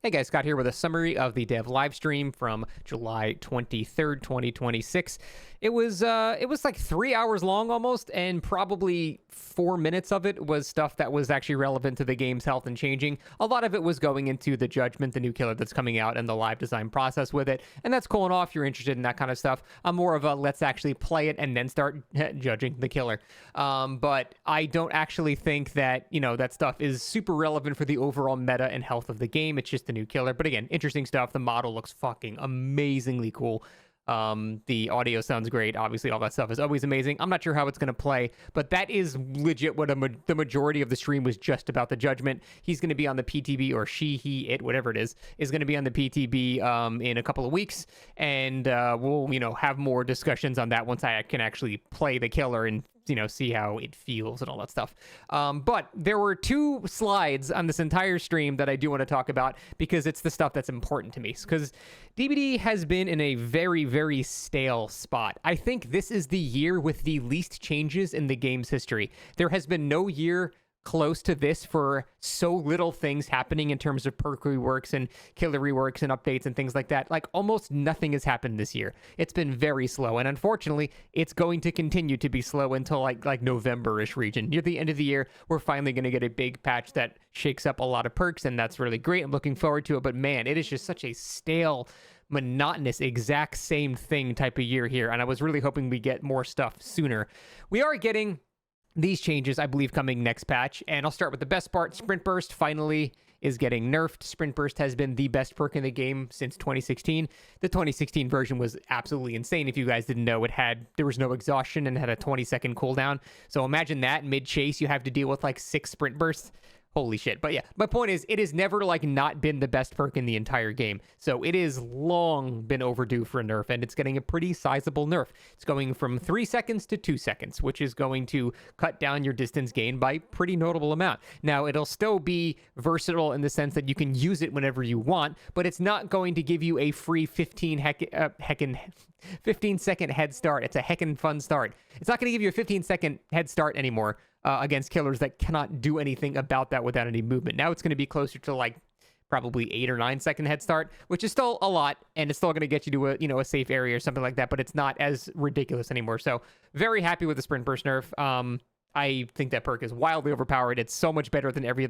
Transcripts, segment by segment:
Hey guys, Scott here with a summary of the dev live stream from July 23rd, 2026. It was like 3 hours long almost, and probably 4 minutes of it was stuff that was actually relevant to the game's health and changing. A lot of it was going into the Judgment, the new killer that's coming out, and the live design process with it. And that's cool enough if you're interested in that kind of stuff. I'm more of a let's actually play it and then start judging the killer. But I don't actually think that, that stuff is super relevant for the overall meta and health of the game. It's just the new killer. But again, interesting stuff. The model looks fucking amazingly cool. The audio sounds great. Obviously, all that stuff is always amazing. I'm not sure how it's going to play, but that is legit what the majority of the stream was just about the Judgment. He's going to be on the PTB, or she, he, it, whatever it is going to be on the PTB in a couple of weeks, and we'll, have more discussions on that once I can actually play the killer and see how it feels and all that stuff. But there were two slides on this entire stream that I do want to talk about because it's the stuff that's important to me. Because DBD has been in a very, very stale spot. I think this is the year with the least changes in the game's history. There has been no year close to this for so little things happening in terms of perk reworks and killer reworks and updates and things like that. Like almost nothing has happened this year. It's been very slow, and unfortunately it's going to continue to be slow until like November-ish region. Near the end of the year, we're finally going to get a big patch that shakes up a lot of perks, and that's really great. I'm looking forward to it, but man, it is just such a stale, monotonous, exact same thing type of year here, and I was really hoping we get more stuff sooner. We are getting these changes, I believe, coming next patch, and I'll start with the best part. Sprint Burst finally is getting nerfed. Sprint Burst has been the best perk in the game since 2016. The 2016 version was absolutely insane. If you guys didn't know, there was no exhaustion and had a 20-second cooldown. So imagine that mid-chase, you have to deal with like 6 Sprint Bursts. Holy shit. But yeah, my point is, it has never not been the best perk in the entire game. So it is long been overdue for a nerf, and it's getting a pretty sizable nerf. It's going from 3 seconds to 2 seconds, which is going to cut down your distance gain by pretty notable amount. Now, it'll still be versatile in the sense that you can use it whenever you want, but it's not going to give you a free 15-second head start. It's a heckin' fun start. It's not going to give you a 15-second head start anymore against killers that cannot do anything about that without any movement. Now it's going to be closer to probably 8 or 9 second head start, which is still a lot, and it's still going to get you to a safe area or something like that, but it's not as ridiculous anymore. So very happy with the Sprint Burst nerf. I think that perk is wildly overpowered. It's so much better than every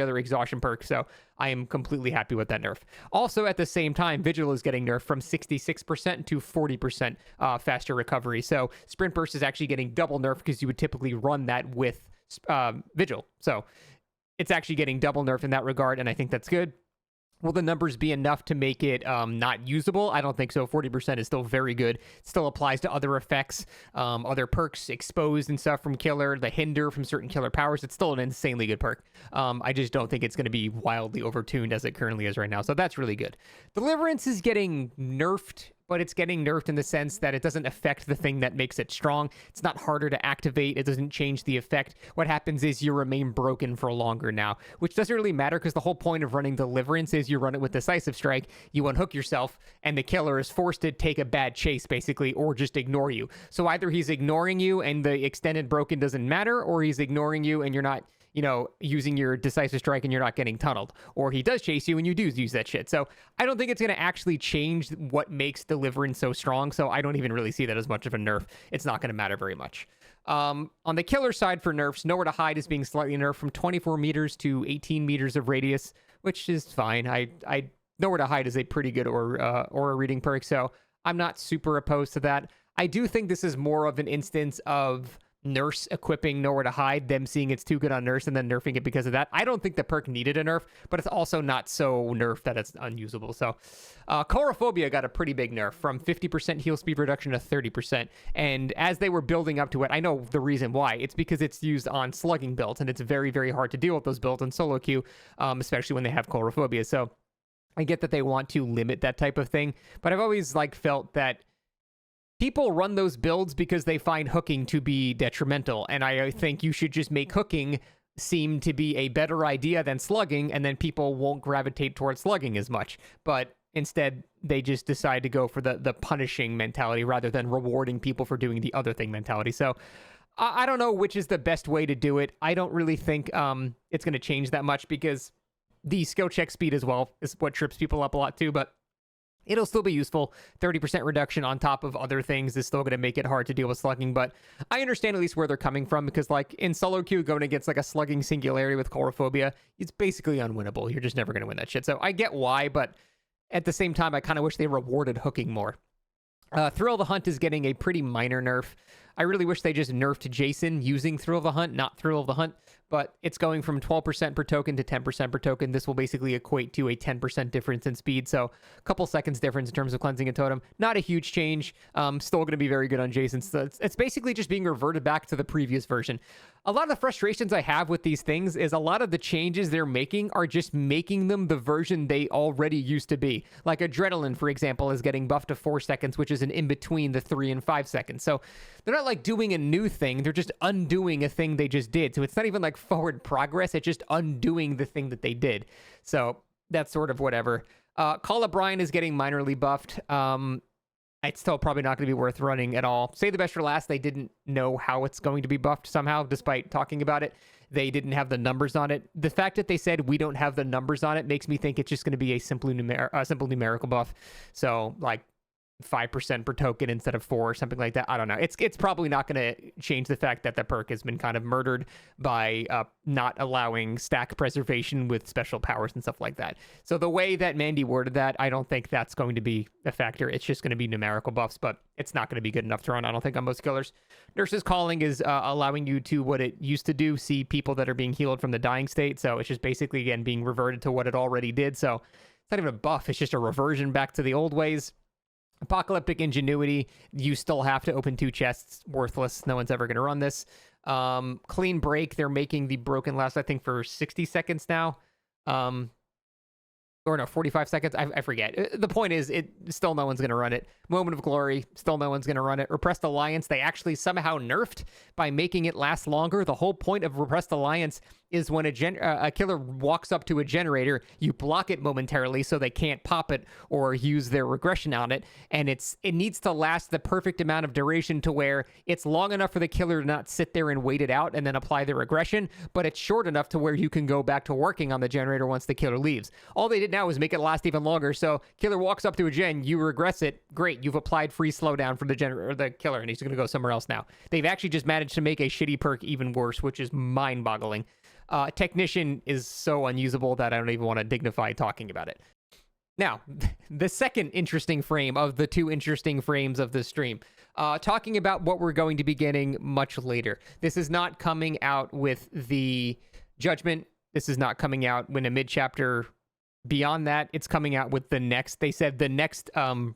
other exhaustion perk. So I am completely happy with that nerf. Also, at the same time, Vigil is getting nerfed from 66% to 40% faster recovery. So Sprint Burst is actually getting double nerf because you would typically run that with Vigil. So it's actually getting double nerf in that regard, and I think that's good. Will the numbers be enough to make it not usable? I don't think so. 40% is still very good. It still applies to other effects, other perks, exposed and stuff from killer, the hinder from certain killer powers. It's still an insanely good perk. I just don't think it's going to be wildly overtuned as it currently is right now. So that's really good. Deliverance is getting nerfed, but it's getting nerfed in the sense that it doesn't affect the thing that makes it strong. It's not harder to activate. It doesn't change the effect. What happens is you remain broken for longer now, which doesn't really matter because the whole point of running Deliverance is you run it with Decisive Strike, you unhook yourself, and the killer is forced to take a bad chase, basically, or just ignore you. So either he's ignoring you and the extended broken doesn't matter, or he's ignoring you and you're not using your Decisive Strike and you're not getting tunneled. Or he does chase you and you do use that shit. So I don't think it's going to actually change what makes Deliverance so strong. So I don't even really see that as much of a nerf. It's not going to matter very much. On the killer side for nerfs, Nowhere to Hide is being slightly nerfed from 24 meters to 18 meters of radius, which is fine. I Nowhere to Hide is a pretty good aura reading perk, so I'm not super opposed to that. I do think this is more of an instance of Nurse equipping Nowhere to Hide, them seeing it's too good on Nurse and then nerfing it because of that. I don't think the perk needed a nerf, but it's also not so nerfed that it's unusable. So Chorophobia got a pretty big nerf from 50% heal speed reduction to 30%. And as they were building up to it, I know the reason why. It's because it's used on slugging builds, and it's very, very hard to deal with those builds in solo queue, especially when they have Chorophobia. So I get that they want to limit that type of thing, but I've always felt that people run those builds because they find hooking to be detrimental, and I think you should just make hooking seem to be a better idea than slugging, and then people won't gravitate towards slugging as much. But instead, they just decide to go for the punishing mentality rather than rewarding people for doing the other thing mentality. So I don't know which is the best way to do it. I don't really think it's going to change that much because The skill check speed as well is what trips people up a lot too, but it'll still be useful. 30% reduction on top of other things is still going to make it hard to deal with slugging, but I understand at least where they're coming from, because like in solo queue, going against like a slugging singularity with Chorophobia, it's basically unwinnable. You're just never going to win that shit. So I get why, but at the same time, I kind of wish they rewarded hooking more. Thrill of the Hunt is getting a pretty minor nerf. I really wish they just nerfed Jason using Thrill of the Hunt, not Thrill of the Hunt, but it's going from 12% per token to 10% per token. This will basically equate to a 10% difference in speed, so a couple seconds difference in terms of cleansing a totem. Not a huge change. Still going to be very good on Jason. So it's basically just being reverted back to the previous version. A lot of the frustrations I have with these things is a lot of the changes they're making are just making them the version they already used to be. Like Adrenaline, for example, is getting buffed to 4 seconds, which is an in between the 3 and 5 seconds. So they're not like doing a new thing. They're just undoing a thing they just did. So it's not even like forward progress. It's just undoing the thing that they did. So that's sort of whatever. Call of Brian is getting minorly buffed. It's still probably not going to be worth running at all. Say the best for last. They didn't know how it's going to be buffed somehow, despite talking about it. They didn't have the numbers on it. The fact that they said we don't have the numbers on it makes me think it's just going to be a simple numerical buff. So like 5% per token instead of 4 or something like that. I don't know. It's probably not going to change the fact that the perk has been kind of murdered by not allowing stack preservation with special powers and stuff like that. So the way that Mandy worded that, I don't think that's going to be a factor. It's just going to be numerical buffs, but it's not going to be good enough to run, I don't think, on most killers. Nurse's Calling is allowing you to, what it used to do, see people that are being healed from the dying state. So it's just basically, again, being reverted to what it already did. So it's not even a buff. It's just a reversion back to the old ways. Apocalyptic Ingenuity, you still have to open 2 chests. Worthless. No one's ever going to run this. Clean Break, they're making the broken last, I think, for 60 seconds now. Or no, 45 seconds. I forget. The point is, still no one's going to run it. Moment of Glory, still no one's going to run it. Repressed Alliance, they actually somehow nerfed by making it last longer. The whole point of Repressed Alliance is when a killer walks up to a generator, you block it momentarily so they can't pop it or use their regression on it. And it needs to last the perfect amount of duration to where it's long enough for the killer to not sit there and wait it out and then apply the regression, but it's short enough to where you can go back to working on the generator once the killer leaves. All they did now is make it last even longer. So killer walks up to a gen, you regress it, great, you've applied free slowdown for the generator or the killer, and he's going to go somewhere else now. They've actually just managed to make a shitty perk even worse, which is mind-boggling. Technician is so unusable that I don't even want to dignify talking about it. Now, the second interesting frame of the 2 interesting frames of the stream, talking about what we're going to be getting much later. This is not coming out with the Judgment. This is not coming out when a mid-chapter. Beyond that, it's coming out with the next, they said the next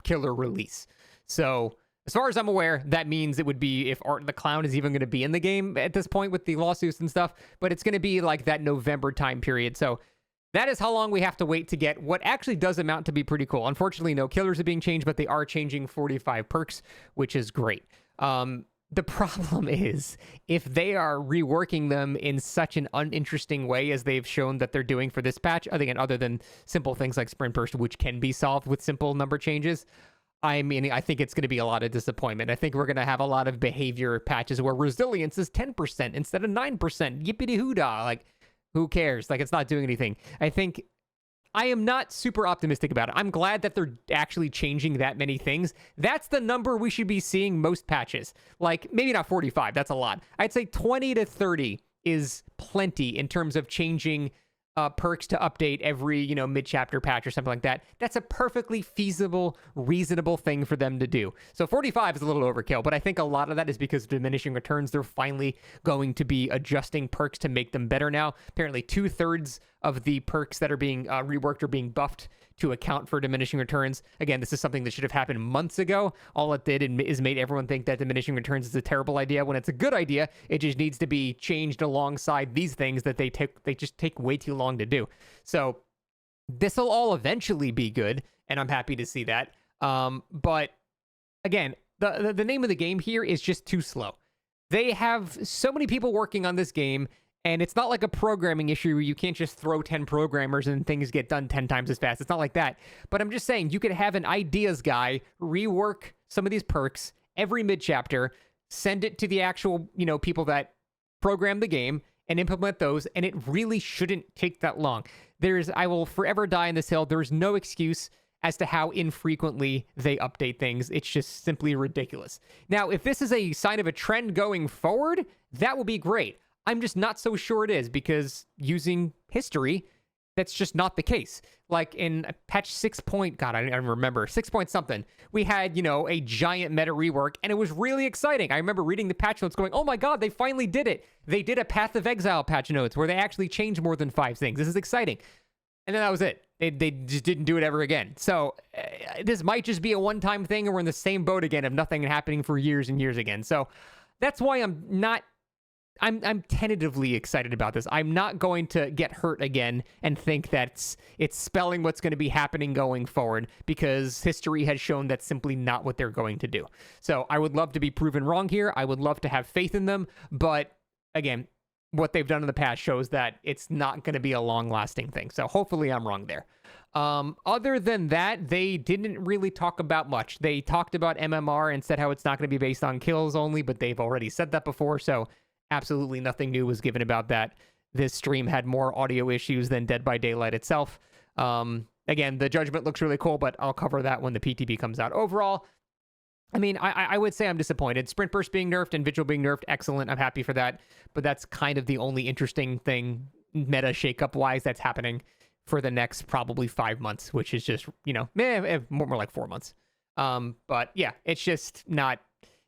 killer release. So as far as I'm aware, that means it would be if Art the Clown is even going to be in the game at this point with the lawsuits and stuff, but it's going to be like that November time period. So that is how long we have to wait to get what actually does amount to be pretty cool. Unfortunately, no killers are being changed, but they are changing 45 perks, which is great. The problem is, if they are reworking them in such an uninteresting way as they've shown that they're doing for this patch, again, other than simple things like sprint burst, which can be solved with simple number changes, I mean, I think it's going to be a lot of disappointment. I think we're going to have a lot of behavior patches where resilience is 10% instead of 9%. Yippity-hoo-dah. Like, who cares? Like, it's not doing anything. I am not super optimistic about it. I'm glad that they're actually changing that many things. That's the number we should be seeing most patches. Like, maybe not 45. That's a lot. I'd say 20 to 30 is plenty in terms of changing perks to update every, mid-chapter patch or something like that. That's a perfectly feasible, reasonable thing for them to do. So 45 is a little overkill, but I think a lot of that is because of diminishing returns. They're finally going to be adjusting perks to make them better now. Apparently 2/3 of the perks that are being reworked are being buffed to account for diminishing returns. Again, this is something that should have happened months ago. All it did is made everyone think that diminishing returns is a terrible idea when it's a good idea. It just needs to be changed alongside these things that they just take way too long to do. So this will all eventually be good, and I'm happy to see that. But again, the name of the game here is just too slow. They have so many people working on this game, and it's not like a programming issue where you can't just throw 10 programmers and things get done 10 times as fast. It's not like that. But I'm just saying, you could have an ideas guy rework some of these perks every mid-chapter, send it to the actual, people that program the game, and implement those, and it really shouldn't take that long. I will forever die on this hill. There's no excuse as to how infrequently they update things. It's just simply ridiculous. Now, if this is a sign of a trend going forward, that will be great. I'm just not so sure it is, because using history, that's just not the case. Like in patch 6 point, God, I don't remember, 6 point something, we had, a giant meta rework, and it was really exciting. I remember reading the patch notes going, oh my God, they finally did it. They did a Path of Exile patch notes where they actually changed more than 5 things. This is exciting. And then that was it. They just didn't do it ever again. So this might just be a one-time thing, and we're in the same boat again of nothing happening for years and years again. So that's why I'm tentatively excited about this. I'm not going to get hurt again and think that it's spelling what's going to be happening going forward, because history has shown that's simply not what they're going to do. So I would love to be proven wrong here. I would love to have faith in them. But again, what they've done in the past shows that it's not going to be a long-lasting thing. So hopefully I'm wrong there. Other than that, they didn't really talk about much. They talked about MMR and said how it's not going to be based on kills only, but they've already said that before, so absolutely nothing new was given about that. This stream had more audio issues than Dead by Daylight itself. Again, the Judgment looks really cool, but I'll cover that when the PTB comes out. Overall, I mean, I would say I'm disappointed. Sprint Burst being nerfed and Vigil being nerfed, excellent. I'm happy for that. But that's kind of the only interesting thing meta shakeup-wise that's happening for the next probably 5 months, which is just, more like 4 months. But yeah, it's just not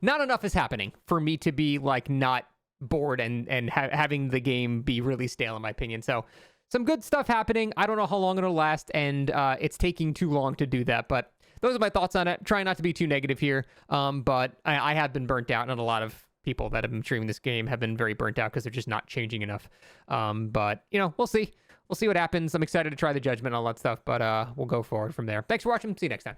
enough is happening for me to be like not bored and having the game be really stale, in my opinion. So some good stuff happening. I don't know how long it'll last, and it's taking too long to do that. But those are my thoughts on it. Trying not to be too negative here, but I have been burnt out, and a lot of people that have been streaming this game have been very burnt out because they're just not changing enough. But, we'll see. We'll see what happens. I'm excited to try the Judgment and all that stuff, but we'll go forward from there. Thanks for watching. See you next time.